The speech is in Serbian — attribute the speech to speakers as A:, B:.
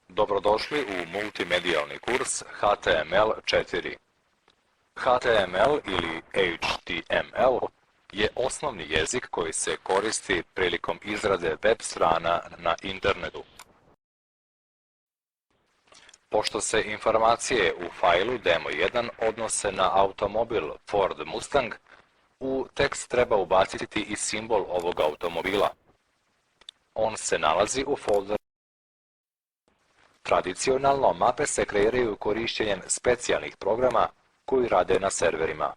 A: Dobrodošli u multimedijalni kurs HTML4. HTML ili HTML je osnovni jezik koji se koristi prilikom izrade web strana na internetu. Pošto se informacije u fajlu Demo1 odnose na automobil Ford Mustang, u tekst treba ubaciti i simbol ovog automobila. On se nalazi u folderu. Tradicionalno mape se kreiraju korišćenjem specijalnih programa koji rade na serverima.